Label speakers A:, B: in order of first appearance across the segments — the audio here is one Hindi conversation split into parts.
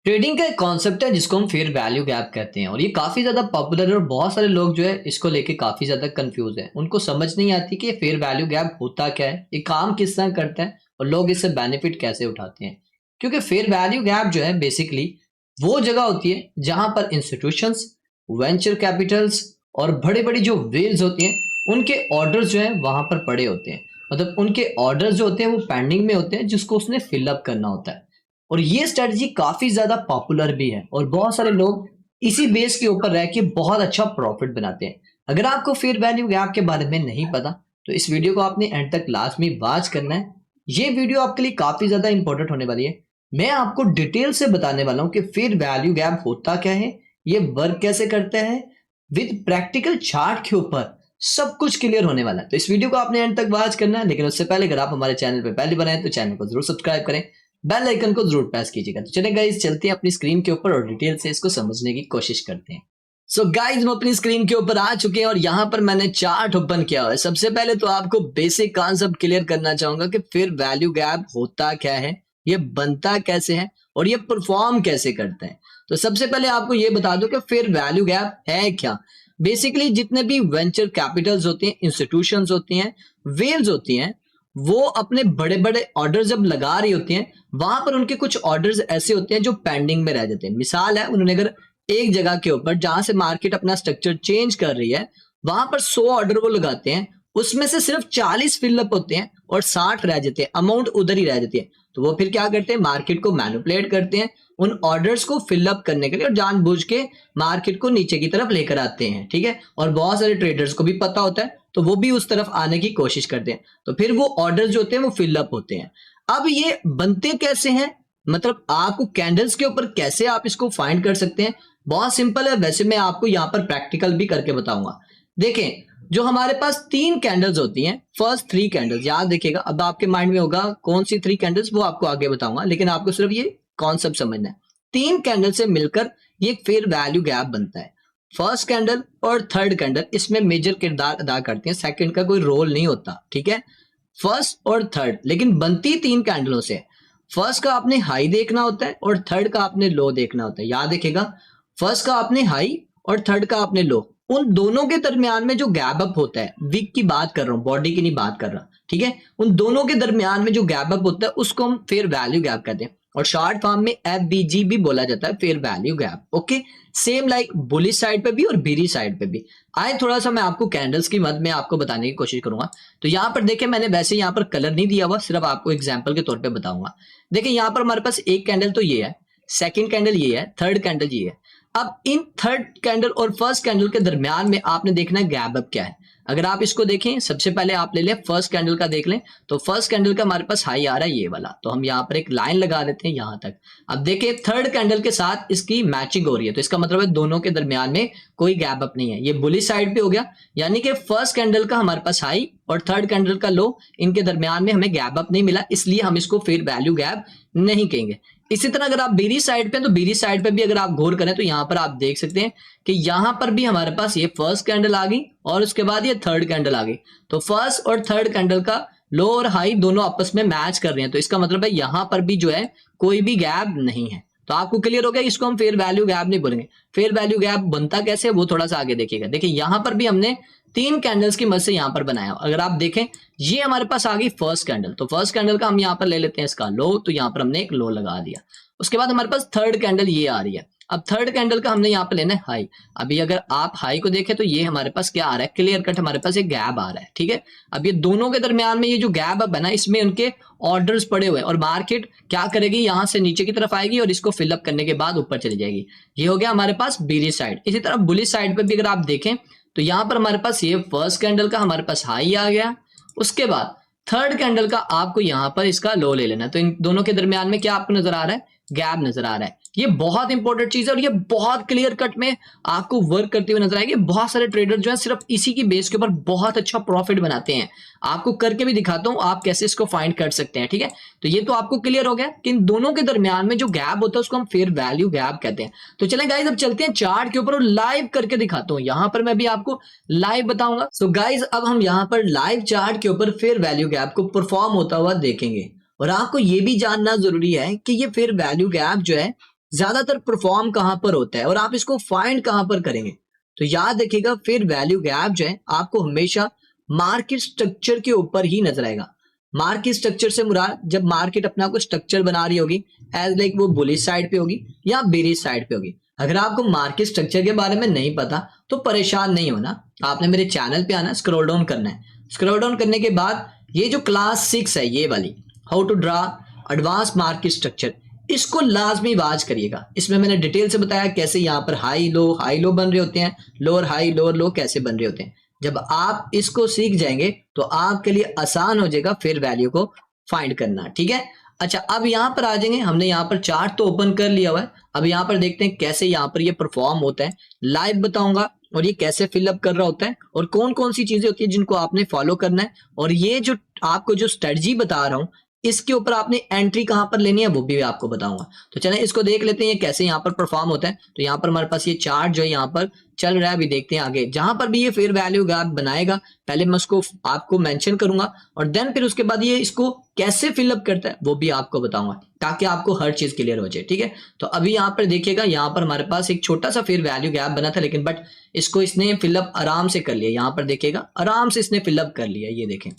A: ट्रेडिंग का एक कॉन्सेप्ट है जिसको हम फेयर वैल्यू गैप कहते हैं और ये काफी ज्यादा पॉपुलर है और बहुत सारे लोग जो है इसको लेके काफी ज्यादा कंफ्यूज है। उनको समझ नहीं आती कि ये फेयर वैल्यू गैप होता क्या है, ये काम किस तरह करता है और लोग इससे बेनिफिट कैसे उठाते हैं। क्योंकि फेयर वैल्यू गैप जो है बेसिकली वो जगह होती है जहां पर इंस्टीट्यूशंस, वेंचर कैपिटल्स और बड़े बड़ी जो वेल्स होती हैं उनके ऑर्डर्स जो है वहां पर पड़े होते हैं। मतलब उनके ऑर्डर्स जो होते हैं वो पेंडिंग में होते हैं जिसको उसने फिलअप करना होता है। और ये स्ट्रेटजी काफी ज्यादा पॉपुलर भी है और बहुत सारे लोग इसी बेस के ऊपर रह के बहुत अच्छा प्रॉफिट बनाते हैं। अगर आपको फेयर वैल्यू गैप के बारे में नहीं पता तो इस वीडियो को आपने एंड तक लाजमी वॉच करना है। ये वीडियो आपके लिए काफी ज्यादा इंपॉर्टेंट होने वाली है। मैं आपको डिटेल से बताने वाला हूँ कि फेयर वैल्यू गैप होता क्या है, ये वर्क कैसे करता है, विद प्रैक्टिकल चार्ट के ऊपर सब कुछ क्लियर होने वाला है। तो इस वीडियो को आपने एंड तक वॉच करना है, लेकिन उससे पहले अगर आप हमारे चैनल पे पहले बनाए तो चैनल को जरूर सब्सक्राइब करें, बेल आइकन को जरूर प्रेस कीजिएगा। तो चलिए गाइस चलते हैं अपनी स्क्रीन के ऊपर और डिटेल से इसको समझने की कोशिश करते हैं। सो गाइस हम अपनी स्क्रीन के ऊपर आ चुके हैं और यहाँ पर मैंने चार्ट ओपन किया हुआ है। सबसे पहले तो आपको बेसिक कॉन्सेप्ट क्लियर करना चाहूंगा कि फिर वैल्यू गैप होता क्या है, ये बनता कैसे है और ये परफॉर्म कैसे करता है। तो सबसे पहले आपको ये बता दो कि फिर वैल्यू गैप है क्या। बेसिकली जितने भी वेंचर कैपिटल्स होती हैं, इंस्टीट्यूशंस होती हैं, वेल्स होती हैं, वो अपने बड़े बड़े ऑर्डर जब लगा रही होती हैं वहां पर उनके कुछ ऑर्डर्स ऐसे होते हैं जो पेंडिंग में रह जाते हैं। मिसाल है, उन्होंने अगर एक जगह के ऊपर जहां से मार्केट अपना स्ट्रक्चर चेंज कर रही है वहां पर 100 ऑर्डर वो लगाते हैं, उसमें से सिर्फ 40 फिलअप होते हैं और 60 रह जाते हैं, अमाउंट उधर ही रह जाती है। तो वो फिर क्या करते हैं, मार्केट को मैनिपुलेट करते हैं उन ऑर्डर्स को फिलअप करने के लिए और जानबूझ के मार्केट को नीचे की तरफ लेकर आते हैं। ठीक है, और बहुत सारे ट्रेडर्स को भी पता होता है तो वो भी उस तरफ आने की कोशिश करते हैं। तो फिर वो ऑर्डर जो होते हैं वो फिलअप होते हैं। अब ये बनते कैसे हैं, मतलब आपको कैंडल्स के ऊपर कैसे आप इसको फाइंड कर सकते हैं, बहुत सिंपल है। वैसे मैं आपको यहाँ पर प्रैक्टिकल भी करके बताऊंगा। देखें, जो हमारे पास 3 कैंडल्स होती हैं, फर्स्ट 3 कैंडल्स याद देखिएगा। अब आपके माइंड में होगा कौन सी 3 कैंडल्स, वो आपको आगे बताऊंगा, लेकिन आपको सिर्फ ये कॉन्सेप्ट समझना है। 3 कैंडल से मिलकर ये फेयर वैल्यू गैप बनता है। फर्स्ट कैंडल और थर्ड कैंडल इसमें मेजर किरदार अदा करते हैं, सेकंड का कोई रोल नहीं होता। ठीक है, फर्स्ट और थर्ड, लेकिन बनती 3 कैंडलों से। फर्स्ट का आपने हाई देखना होता है और थर्ड का आपने लो देखना होता है। याद रखिएगा, फर्स्ट का आपने हाई और थर्ड का आपने लो। उन दोनों के दरमियान में जो गैप अप होता है, विक की बात कर रहा हूं, बॉडी की नहीं बात कर रहा। ठीक है, उन दोनों के दरमियान में जो गैप अप होता है उसको हम फेयर वैल्यू गैप कहते हैं और शॉर्ट फॉर्म में एफबीजी भी बोला जाता है, fair value gap. Okay, same like bullish side पे भी और बेरिश साइड पे भी। आए थोड़ा सा मैं आपको कैंडल्स की मदद में आपको बताने की कोशिश करूंगा। तो यहाँ पर देखिए, मैंने वैसे यहाँ पर कलर नहीं दिया हुआ, सिर्फ आपको एग्जाम्पल के तौर पर बताऊंगा। देखिए यहाँ पर हमारे पास एक कैंडल तो ये है, सेकेंड कैंडल ये है, थर्ड कैंडल ये है। अब इन थर्ड कैंडल और फर्स्ट कैंडल के दरमियान में आपने देखना है गैप अप क्या है। अगर आप इसको देखें, सबसे पहले आप ले लें फर्स्ट कैंडल का, देख लें तो फर्स्ट कैंडल का हमारे पास हाई आ रहा है ये वाला, तो हम यहाँ पर एक लाइन लगा देते हैं यहां तक। अब देखिए थर्ड कैंडल के साथ इसकी मैचिंग हो रही है, तो इसका मतलब है दोनों के दरमियान में कोई गैप अप नहीं है। ये बुलिश साइड पे हो गया, यानी कि फर्स्ट कैंडल का हमारे पास हाई और थर्ड कैंडल का लो, इनके दरमियान में हमें गैप अप नहीं मिला, इसलिए हम इसको फेयर वैल्यू गैप नहीं कहेंगे। इसी तरह अगर आप बेरी साइड पे, तो बेरी साइड पे भी अगर आप गौर करें तो यहां पर आप देख सकते हैं कि यहां पर भी हमारे पास ये फर्स्ट कैंडल आ गई और उसके बाद ये थर्ड कैंडल आ गई। तो फर्स्ट और थर्ड कैंडल का लो और हाई दोनों आपस में मैच कर रहे हैं, तो इसका मतलब है यहां पर भी जो है कोई भी गैप नहीं है। तो आपको क्लियर हो गया, इसको हम फेयर वैल्यू गैप नहीं बोलेंगे। फेयर वैल्यू गैप बनता कैसे वो थोड़ा सा आगे देखिएगा। देखिए यहां पर भी हमने 3 कैंडल्स की मदद से यहां पर बनाया। अगर आप देखें, ये हमारे पास आ गई फर्स्ट कैंडल, तो फर्स्ट कैंडल का हम यहां पर ले लेते हैं इसका लो, तो यहां पर हमने एक लो लगा दिया। उसके बाद हमारे पास थर्ड कैंडल ये आ रही है। अब थर्ड कैंडल का हमने यहाँ पे लेना है हाई। अभी अगर आप हाई को देखें तो ये हमारे पास क्या आ रहा है, क्लियर कट हमारे पास एक गैप आ रहा है। ठीक है, अब ये दोनों के दरमियान में ये जो गैप अब है ना, इसमें उनके ऑर्डर्स पड़े हुए हैं और मार्केट क्या करेगी, यहां से नीचे की तरफ आएगी और इसको फिलअप करने के बाद ऊपर चली जाएगी। ये हो गया हमारे पास बेरिश साइड। इसी तरह बुलिश साइड पे भी अगर आप देखें तो यहाँ पर हमारे पास ये फर्स्ट कैंडल का हमारे पास हाई आ गया, उसके बाद थर्ड कैंडल का आपको यहाँ पर इसका लो ले लेना। तो इन दोनों के दरमियान में क्या आपको नजर आ रहा है, गैप नजर आ रहा है। ये बहुत इंपॉर्टेंट चीज है और ये बहुत क्लियर कट में आपको वर्क करते हुए नजर आएगी। बहुत सारे ट्रेडर जो है सिर्फ इसी की बेस के ऊपर बहुत अच्छा प्रॉफिट बनाते हैं। आपको करके भी दिखाता हूं आप कैसे इसको फाइंड कर सकते हैं। ठीक है, तो ये तो आपको क्लियर हो गया कि इन दोनों के दरमियान में जो गैप होता है उसको हम फेयर वैल्यू गैप कहते हैं। तो चलें गाइज, अब चलते हैं चार्ट के ऊपर और लाइव करके दिखाता हूं। यहां पर मैं भी आपको लाइव बताऊंगा। सो गाइज, अब हम यहां पर लाइव चार्ट के ऊपर फेयर वैल्यू गैप को परफॉर्म होता हुआ देखेंगे। और आपको ये भी जानना जरूरी है कि ये फेयर वैल्यू गैप जो है ज्यादातर परफॉर्म कहां पर होता है और आप इसको फाइंड कहां पर करेंगे? तो याद रखिएगा फेयर वैल्यू गैप जो है आपको हमेशा मार्केट स्ट्रक्चर के ऊपर ही नजर आएगा। मार्केट स्ट्रक्चर से मुराद जब मार्केट अपना कोई स्ट्रक्चर बना रही होगी, एज लाइक वो बुलिश साइड पे होगी या बेरिश साइड पे होगी। अगर आपको मार्केट स्ट्रक्चर के बारे में नहीं पता तो परेशान नहीं होना, आपने मेरे चैनल पे आना, स्क्रॉल डाउन करना है। स्क्रॉल डाउन करने के बाद ये जो क्लास 6 है ये वाली, how to draw advance market structure, इसको लाजमी वाच करिएगा। इसमें मैंने डिटेल से बताया कैसे यहाँ पर हाई लो बन रहे होते हैं, लोअर हाई लोअर लो कैसे बन रहे होते हैं। जब आप इसको सीख जाएंगे तो आपके लिए आसान हो जाएगा फेयर वैल्यू को फाइंड करना, ठीक है। अच्छा, अब यहाँ पर आ जाएंगे, हमने यहाँ पर चार्ट तो ओपन कर लिया हुआ है। अब यहाँ पर देखते हैं कैसे यहाँ पर ये परफॉर्म होता है, लाइव बताऊंगा और ये कैसे फिलअप कर रहा होता है और कौन कौन सी चीजें होती है जिनको आपने फॉलो करना है। और ये जो आपको जो स्ट्रेटजी बता रहा हूँ इसके ऊपर आपने एंट्री कहां पर लेनी है वो भी आपको बताऊंगा। तो चलें इसको देख लेते हैं ये कैसे यहाँ पर परफॉर्म होता है। तो यहाँ पर हमारे पास ये चार्ट जो है यहाँ पर चल रहा है, अभी देखते हैं आगे। जहां पर भी ये फेयर वैल्यू गैप बनाएगा पहले मैं उसको आपको मेंशन करूंगा और देन फिर उसके बाद ये इसको कैसे फिलअप करता है वो भी आपको बताऊंगा ताकि आपको हर चीज क्लियर हो जाए, ठीक है। तो अभी यहाँ पर देखिएगा, यहाँ पर हमारे पास एक छोटा सा फेयर वैल्यू गैप बना था लेकिन बट इसको इसने फिलअप आराम से कर लिया। यहाँ पर देखिएगा आराम से इसने फिलअप कर लिया, ये देखें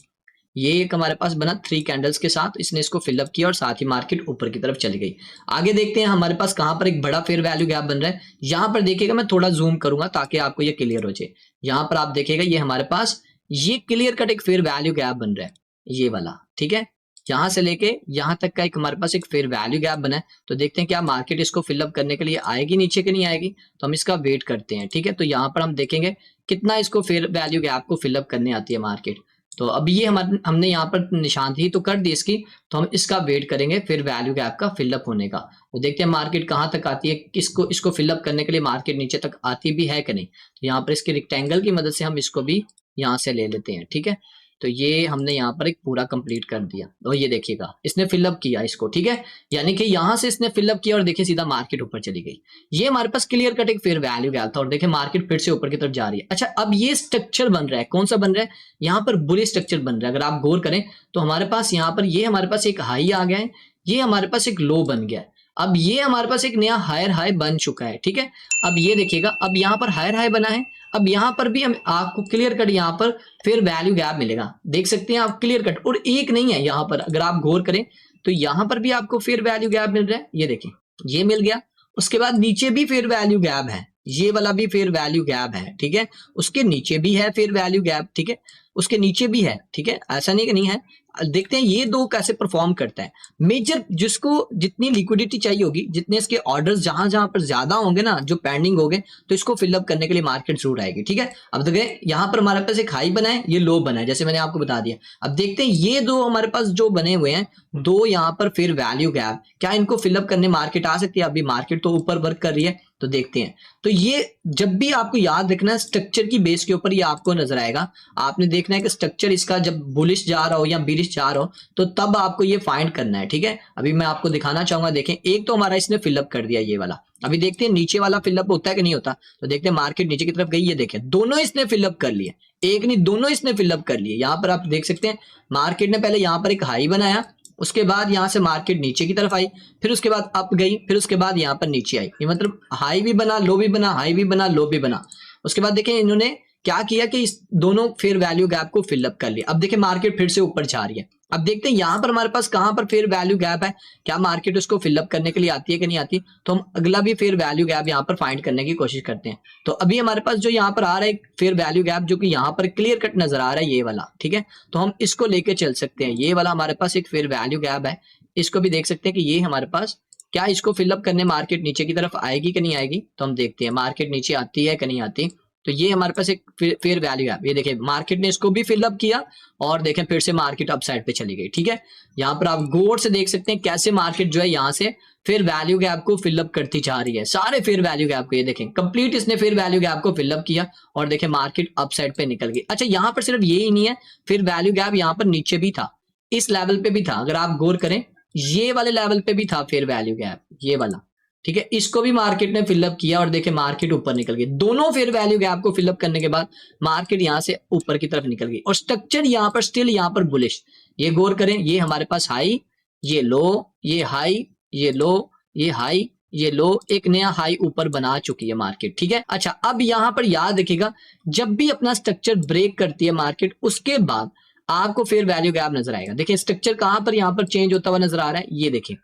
A: ये एक हमारे पास बना 3 कैंडल्स के साथ, इसने इसको फिलअप किया और साथ ही मार्केट ऊपर की तरफ चली गई। आगे देखते हैं हमारे पास कहां पर एक बड़ा फेयर वैल्यू गैप बन रहा है। यहां पर देखिएगा, मैं थोड़ा जूम करूंगा ताकि आपको ये क्लियर हो जाए। यहां पर आप देखिएगा ये हमारे पास ये क्लियर कट एक फेयर वैल्यू गैप बन रहा है, ये वाला, ठीक है। यहां से लेके यहां तक का एक हमारे पास एक फेयर वैल्यू गैप बना है। तो देखते हैं क्या मार्केट इसको फिलअप करने के लिए आएगी नीचे के नहीं आएगी, तो हम इसका वेट करते हैं, ठीक है। तो यहाँ पर हम देखेंगे कितना इसको फेयर वैल्यू गैप को फिलअप करने आती है मार्केट। तो अब ये हमने यहाँ पर निशानदेही तो कर दी इसकी, तो हम इसका वेट करेंगे फिर वैल्यू गैप का फिलअप होने का। तो देखते हैं मार्केट कहाँ तक आती है, किसको इसको फिलअप करने के लिए मार्केट नीचे तक आती भी है कि नहीं। तो यहाँ पर इसके रेक्टेंगल की मदद से हम इसको भी यहाँ से ले लेते हैं, ठीक है। तो ये हमने यहाँ पर एक पूरा कंप्लीट कर दिया और ये देखिएगा इसने फिलअप किया इसको, ठीक है। यानी कि यहाँ से इसने फिलअप किया और देखिए सीधा मार्केट ऊपर चली गई। ये हमारे पास क्लियर कट एक फेयर वैल्यू गैप था और देखिए मार्केट फिर से ऊपर की तरफ जा रही है। अच्छा, अब ये स्ट्रक्चर बन रहा है, कौन सा बन रहा है, यहाँ पर बुलिश स्ट्रक्चर बन रहा है। अगर आप गौर करें तो हमारे पास यहाँ पर ये हमारे पास एक हाई आ गया है, ये हमारे पास एक लो बन गया है। अब ये हमारे पास एक नया हायर हाई बन चुका है, ठीक है। अब ये देखिएगा, अब यहाँ पर हायर हाई बना है। अब यहाँ पर भी हम आपको क्लियर कट यहाँ पर फिर वैल्यू गैप मिलेगा, देख सकते हैं आप क्लियर कट। और एक नहीं है यहाँ पर, अगर आप गौर करें तो यहाँ पर भी आपको फिर वैल्यू गैप मिल रहा है, ये देखें ये मिल गया। उसके बाद नीचे भी फिर वैल्यू गैप है, ये वाला भी फिर वैल्यू गैप है, ठीक है। उसके नीचे भी है फिर वैल्यू गैप, ठीक है। उसके नीचे भी है, ठीक है, ऐसा नहीं कि नहीं है। देखते हैं ये दो कैसे परफॉर्म करता है। मेजर जिसको जितनी लिक्विडिटी चाहिए होगी, जितने इसके ऑर्डर्स जहां जहां पर ज्यादा होंगे ना, जो पेंडिंग होंगे, तो इसको फिलअप करने के लिए मार्केट जरूर आएगी, ठीक है। अब देखिए यहाँ पर हमारे पास एक हाई बना है, ये लो बना है, जैसे मैंने आपको बता दिया। अब देखते हैं ये दो हमारे पास जो बने हुए हैं, दो यहाँ पर फिर वैल्यू गैप, क्या इनको फिलअप करने मार्केट आ सकती है? अभी मार्केट तो ऊपर वर्क कर रही है, तो देखते हैं। तो ये जब भी आपको याद रखना है स्ट्रक्चर की बेस के ऊपर ये आपको नजर आएगा। आपने देखना है कि स्ट्रक्चर इसका जब बुलिश जा रहा हो या बिलिश जा रहा हो तो तब आपको ये फाइंड करना है, ठीक है। अभी मैं आपको दिखाना चाहूंगा, देखें एक तो हमारा इसने फिलअप कर दिया ये वाला। अभी देखते हैं नीचे वाला फिलअप होता है कि नहीं होता। तो देखते हैं मार्केट नीचे की तरफ गई, ये देखें दोनों इसने फिलअप कर लिए, एक नहीं दोनों इसने फिलअप कर लिए। यहाँ पर आप देख सकते हैं मार्केट ने पहले यहाँ पर एक हाई बनाया, उसके बाद यहां से मार्केट नीचे की तरफ आई, फिर उसके बाद अप गई, फिर उसके बाद यहां पर नीचे आई। ये मतलब हाई भी बना, लो भी बना, हाई भी बना, लो भी बना। उसके बाद देखें इन्होंने क्या किया कि इस दोनों फेयर वैल्यू गैप को फिलअप कर लिया। अब देखिए मार्केट फिर से ऊपर जा रही है। अब देखते हैं यहां पर हमारे पास कहां पर फेयर वैल्यू गैप है, क्या मार्केट उसको फिलअप करने के लिए आती है कि नहीं आती। तो हम अगला भी फेयर वैल्यू गैप यहाँ पर फाइंड करने की कोशिश करते हैं। तो अभी हमारे पास जो यहाँ पर आ रहा है फेयर वैल्यू गैप, जो कि यहाँ पर क्लियर कट नजर आ रहा है, ये वाला, ठीक है। तो हम इसको लेके चल सकते हैं, ये वाला हमारे पास एक फेयर वैल्यू गैप है। इसको भी देख सकते हैं कि ये हमारे पास क्या इसको फिलअप करने मार्केट नीचे की तरफ आएगी कि नहीं आएगी। तो हम देखते हैं मार्केट नीचे आती है कि नहीं आती। तो ये हमारे पास एक फेयर वैल्यू है, ये देखिए मार्केट ने इसको भी फिलअप किया और देखें फिर से मार्केट अप साइड पे चली गई, ठीक है। यहाँ पर आप गौर से देख सकते हैं कैसे मार्केट जो है यहाँ से फिर वैल्यू गैप को फिलअप करती जा रही है, सारे फिर वैल्यू गैप को। ये देखें कंप्लीट इसने फिर वैल्यू गैप को फिलअप किया और देखें मार्केट अप साइड पे निकल गई। अच्छा, यहाँ पर सिर्फ ये ही नहीं है, फिर वैल्यू गैप यहाँ पर नीचे भी था, इस लेवल पे भी था। अगर आप गौर करें ये वाले लेवल पे भी था फिर वैल्यू गैप, ये वाला, ठीक है। इसको भी मार्केट ने फिलअप किया और देखे मार्केट ऊपर निकल गई। दोनों फेयर वैल्यू गैप को फिलअप करने के बाद मार्केट यहां से ऊपर की तरफ निकल गई और स्ट्रक्चर यहां पर स्टिल यहां पर बुलिश। ये गौर करें, ये हमारे पास हाई, ये लो, ये हाई, ये लो, ये हाई, ये लो, एक नया हाई ऊपर बना चुकी है मार्केट, ठीक है। अच्छा, अब यहाँ पर याद रखिएगा, जब भी अपना स्ट्रक्चर ब्रेक करती है मार्केट, उसके बाद आपको फेयर वैल्यू गैप नजर आएगा। देखिए स्ट्रक्चर कहां पर यहाँ पर चेंज होता हुआ नजर आ रहा है, ये देखिए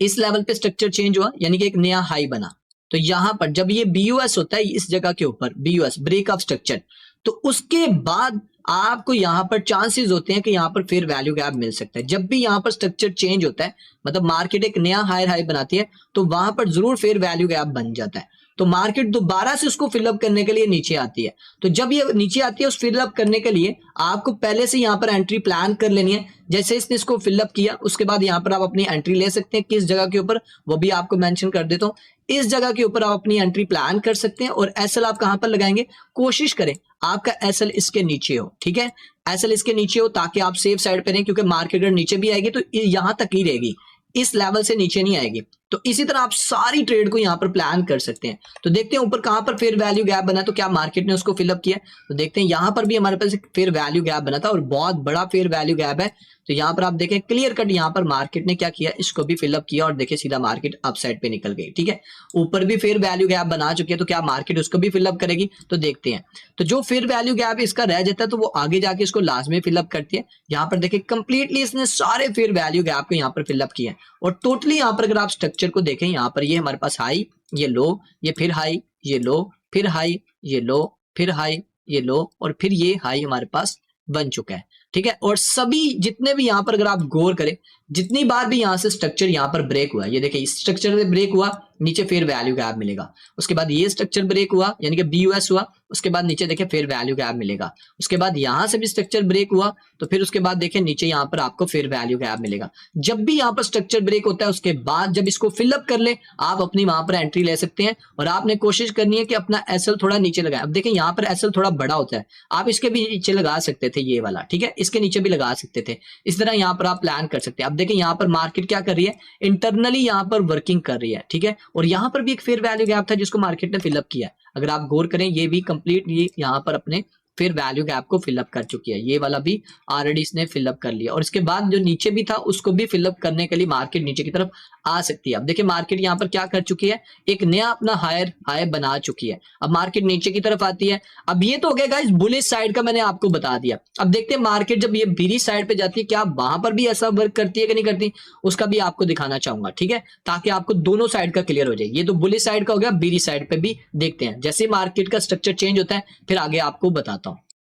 A: इस लेवल पे स्ट्रक्चर चेंज हुआ, यानी कि एक नया हाई बना। तो यहां पर जब ये बीयूएस होता है इस जगह के ऊपर, बीयूएस ब्रेक ऑफ स्ट्रक्चर, तो उसके बाद आपको यहां पर चांसेस होते हैं कि यहां पर फेयर वैल्यू गैप मिल सकता है। जब भी यहां पर स्ट्रक्चर चेंज होता है, मतलब मार्केट एक नया हायर हाई बनाती है, तो वहां पर जरूर फेयर वैल्यू गैप बन जाता है। तो मार्केट दोबारा से उसको फिलअप करने के लिए नीचे आती है। तो जब ये नीचे आती है उस फिलअप करने के लिए आपको पहले से यहाँ पर एंट्री प्लान कर लेनी है। जैसे इसने इसको फिलअप किया, उसके बाद यहाँ पर आप अपनी एंट्री ले सकते हैं। किस जगह के ऊपर, वो भी आपको मेंशन कर देता हूँ। इस जगह के ऊपर आप अपनी एंट्री प्लान कर सकते हैं। और एसएल आप कहां पर लगाएंगे, कोशिश करें आपका एसएल इसके नीचे हो, ठीक है। एसएल इसके नीचे हो ताकि आप सेफ साइड पे रहें, क्योंकि मार्केट अगर नीचे भी आएगी तो यहां तक ही रहेगी, इस लेवल से नीचे नहीं आएगी। तो इसी तरह आप सारी ट्रेड को यहाँ पर प्लान कर सकते हैं। तो देखते हैं ऊपर कहां पर फेयर वैल्यू गैप बना, तो क्या मार्केट ने उसको फिलअप किया। तो देखते हैं यहाँ पर भी हमारे पास एक फेयर वैल्यू गैप बना था और बहुत बड़ा फेयर वैल्यू गैप है। तो यहाँ पर आप देखें क्लियर कट, यहाँ पर मार्केट ने क्या किया, इसको भी फिलअप किया और देखिए सीधा मार्केट अप साइड पे निकल गई, ठीक है। ऊपर भी फेयर वैल्यू गैप बना चुकी है, तो क्या मार्केट उसको भी फिलअप करेगी, तो देखते हैं। तो जो फेयर वैल्यू गैप इसका रह जाता है तो वो आगे जाके इसको लाजमी फिलअप करती है। यहाँ पर देखिए कंप्लीटली इसने सारे फेयर वैल्यू गैप को यहाँ पर फिलअप किया है। और टोटली यहाँ पर अगर आप स्ट्रक्चर को देखें, यहाँ पर ये हमारे पास हाई, ये लो, ये फिर हाई, ये लो, फिर हाई, ये लो, फिर हाई, ये लो, और फिर ये हाई हमारे पास बन चुका है, ठीक है। और सभी जितने भी यहाँ पर अगर आप गौर करें, जितनी बार भी यहाँ से स्ट्रक्चर यहाँ पर ब्रेक हुआ, ये देखिए इस स्ट्रक्चर से ब्रेक हुआ, नीचे फेयर वैल्यू गैप मिलेगा। उसके बाद ये स्ट्रक्चर ब्रेक हुआ, यानी कि बीयूएस हुआ, उसके बाद नीचे देखिए फेयर वैल्यू गैप मिलेगा। उसके बाद यहाँ से भी स्ट्रक्चर ब्रेक हुआ, तो फिर उसके बाद देखिए नीचे यहाँ पर आपको फेयर वैल्यू गैप मिलेगा। जब भी यहाँ पर स्ट्रक्चर ब्रेक होता है, उसके बाद जब इसको फिलअप कर ले, आप अपनी वहां पर एंट्री ले सकते हैं। और आपने कोशिश करनी है कि अपना एसएल थोड़ा नीचे लगाए। अब देखिए यहाँ पर एसएल थोड़ा बड़ा होता है, आप इसके भी नीचे लगा सकते थे, ये वाला, ठीक है, इसके नीचे भी लगा सकते थे। इस तरह यहाँ पर आप प्लान कर सकते हैं। अब देखिए यहाँ पर मार्केट क्या कर रही है, इंटरनली यहाँ पर वर्किंग कर रही है, ठीक है। और यहाँ पर भी एक फेयर वैल्यू गैप था जिसको मार्केट ने फिलअप किया। अगर आप गौर करें, ये भी कंप्लीट ये यहाँ पर अपने फिर वैल्यू गैप को फिलअप कर चुकी है। ये वाला भी ऑलरेडी इसने फिलअप कर लिया। और इसके बाद जो नीचे भी था उसको भी फिलअप करने के लिए मार्केट नीचे की तरफ आ सकती है। अब देखिए मार्केट यहाँ पर क्या कर चुकी है, एक नया अपना हायर हाई बना चुकी है। अब मार्केट नीचे की तरफ आती है। अब ये तो हो गया गाइस बुलिश साइड का, मैंने आपको बता दिया। अब देखते हैं मार्केट जब ये बीरिश साइड पे जाती है, क्या वहां पर भी ऐसा वर्क करती है कि नहीं करती, उसका भी आपको दिखाना चाहूंगा, ठीक है, ताकि आपको दोनों साइड का क्लियर हो जाए। ये तो बुलिश साइड का हो गया, बीरिश साइड पे भी देखते हैं। जैसे मार्केट का स्ट्रक्चर चेंज होता है फिर आगे आपको बताता हूँ।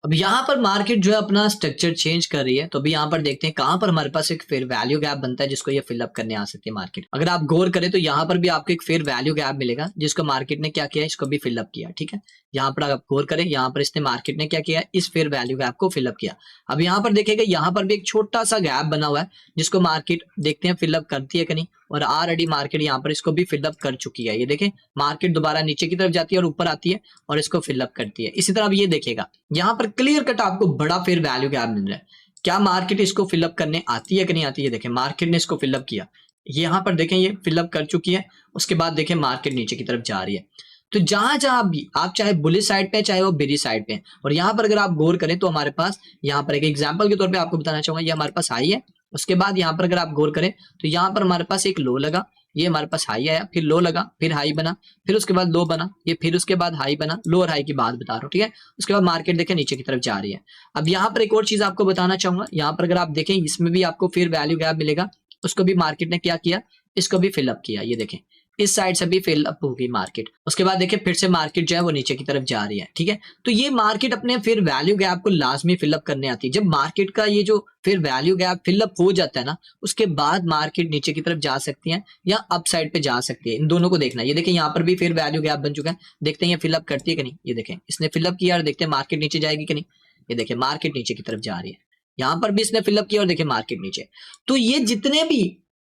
A: अब यहाँ पर मार्केट जो है अपना स्ट्रक्चर चेंज कर रही है, तो अभी यहाँ पर देखते हैं कहां पर हमारे पास एक फेयर वैल्यू गैप बनता है जिसको ये फिलअप करने आ सकती है मार्केट। अगर आप गौर करें तो यहाँ पर भी आपको एक फेयर वैल्यू गैप मिलेगा जिसको मार्केट ने क्या किया, इसको भी फिलअप किया, ठीक है। यहाँ पर आप गौर करें, यहाँ पर इसने मार्केट ने क्या किया, इस फेयर वैल्यू गैप को फिलअप किया। अब यहाँ पर देखिएगा यहाँ पर भी एक छोटा सा गैप बना हुआ है जिसको मार्केट देखते हैं फिलअप करती है कि नहीं। और ऑलरेडी मार्केट यहाँ पर इसको भी फिलअप कर चुकी है। ये देखें मार्केट दोबारा नीचे की तरफ जाती है और ऊपर आती है और इसको फिलअप करती है। इसी तरह अब ये देखिएगा यहाँ पर क्लियर कट आपको बड़ा फेयर वैल्यू गैप मिल रहा है। क्या मार्केट इसको फिलअप करने आती है कि नहीं आती है। देखें मार्केट ने इसको फिलअप किया, यहाँ पर देखें ये फिलअप कर चुकी है। उसके बाद देखें मार्केट नीचे की तरफ जा रही है। तो जहां जहां भी आप चाहे बुलिश साइड पे चाहे वो बेरिश साइड पे, और यहाँ पर अगर आप गौर करें तो हमारे पास यहाँ पर एक एग्जांपल के तौर पे आपको बताना चाहूंगा, ये हमारे पास हाई है। उसके बाद यहाँ पर अगर आप गौर करें तो यहाँ पर हमारे पास एक लो लगा, ये हमारे पास हाई आया, फिर लो लगा, फिर हाई बना, फिर उसके बाद लो बना, ये फिर उसके बाद हाई बना। लो और हाई की बात बता रहा हूँ, ठीक है। उसके बाद मार्केट देखें नीचे की तरफ जा रही है। अब यहाँ पर एक और चीज आपको बताना चाहूंगा, यहाँ पर अगर आप देखें इसमें भी आपको फिर वैल्यू गैप मिलेगा। उसको भी मार्केट ने क्या किया, इसको भी फिलअप किया। ये देखें इस साइड से भी फिलअप होगी मार्केट। उसके बाद देखिए फिर से मार्केट जो है वो नीचे की तरफ जा रही है, ठीक है। तो ये मार्केट अपने फिर वैल्यू गैप को लाजमी फिलअप करने आती है। जब मार्केट का ये जो फिर वैल्यू गैप फिलअप हो जाता है ना, उसके बाद मार्केट नीचे की तरफ जा सकती है या अप साइड पे जा सकती है। इन दोनों को देखना। ये देखें यहाँ पर भी फिर वैल्यू गैप बन चुका है, देखते हैं ये फिलअप करती है कि नहीं। ये देखें इसने फिलअप किया और देखते हैं मार्केट नीचे जाएगी कि नहीं। ये देखें मार्केट नीचे की तरफ जा रही है, यहाँ पर भी इसने फिलअप किया और देखिए मार्केट नीचे। तो ये जितने भी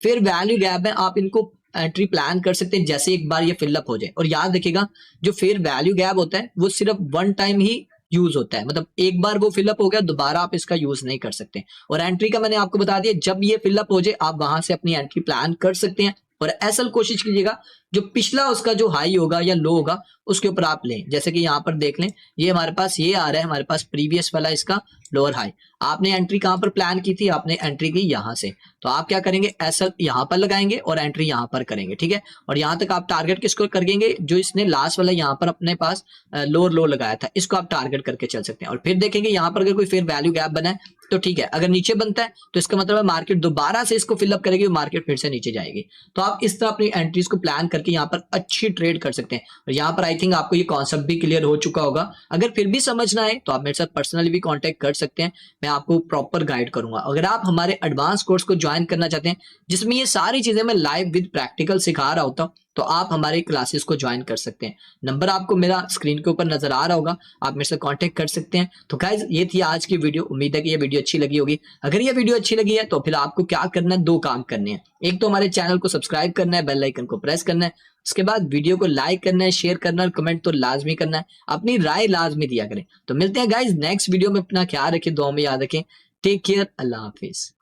A: फिर वैल्यू गैप है आप इनको एंट्री प्लान कर सकते हैं जैसे एक बार ये फिलअप हो जाए। और याद रखिएगा जो फेयर वैल्यू गैप होता है वो सिर्फ वन टाइम ही यूज होता है, मतलब एक बार वो फिलअप हो गया दोबारा आप इसका यूज नहीं कर सकते। और एंट्री का मैंने आपको बता दिया, जब ये फिलअप हो जाए आप वहां से अपनी एंट्री प्लान कर सकते हैं और एसल कोशिश कीजिएगा जो पिछला उसका जो हाई होगा या लो होगा उसके ऊपर आप लें। जैसे कि यहाँ पर देख लें, ये हमारे पास ये आ रहा है, हमारे पास प्रीवियस वाला इसका लोअर हाई। आपने एंट्री कहाँ पर प्लान की थी, आपने एंट्री की यहाँ से, तो आप क्या करेंगे, एसल यहाँ पर लगाएंगे और एंट्री यहाँ पर करेंगे, ठीक है। और यहाँ तक आप टारगेट किसको करेंगे, जो इसने लास्ट वाला यहाँ पर अपने पास लोअर लो लगाया था, इसको आप टारगेट करके चल सकते हैं। और फिर देखेंगे यहाँ पर अगर कोई फेयर वैल्यू गैप बना है तो ठीक है, अगर नीचे बनता है तो इसका मतलब है मार्केट दोबारा से इसको फिलअप करेगी, मार्केट फिर से नीचे जाएगी। तो आप इस तरह अपनी एंट्रीज को प्लान करके यहाँ पर अच्छी ट्रेड कर सकते हैं। और यहाँ पर आई थिंक आपको ये कॉन्सेप्ट भी क्लियर हो चुका होगा। अगर फिर भी समझना है तो आप मेरे साथ पर्सनली भी कांटेक्ट कर सकते हैं, मैं आपको प्रॉपर गाइड करूंगा। अगर आप हमारे एडवांस कोर्स को ज्वाइन करना चाहते हैं जिसमें ये सारी चीजें मैं लाइव विद प्रैक्टिकल सिखा रहा होता हूँ, तो आप हमारे क्लासेस को ज्वाइन कर सकते हैं। नंबर आपको मेरा स्क्रीन के ऊपर नजर आ रहा होगा, आप मेरे से कांटेक्ट कर सकते हैं। तो गाइज ये थी आज की वीडियो, उम्मीद है कि ये वीडियो अच्छी लगी होगी। अगर ये वीडियो अच्छी लगी है तो फिर आपको क्या करना है, दो काम करने हैं। एक तो हमारे चैनल को सब्सक्राइब करना है, बेल आइकन को प्रेस करना है, उसके बाद वीडियो को लाइक करना है, शेयर करना है और कमेंट तो लाजमी करना है, अपनी राय लाजमी दिया करें। तो मिलते हैं गाइज नेक्स्ट वीडियो में, अपना ख्याल रखें, दुआ में याद रखें। टेक केयर, अल्लाह हाफिज।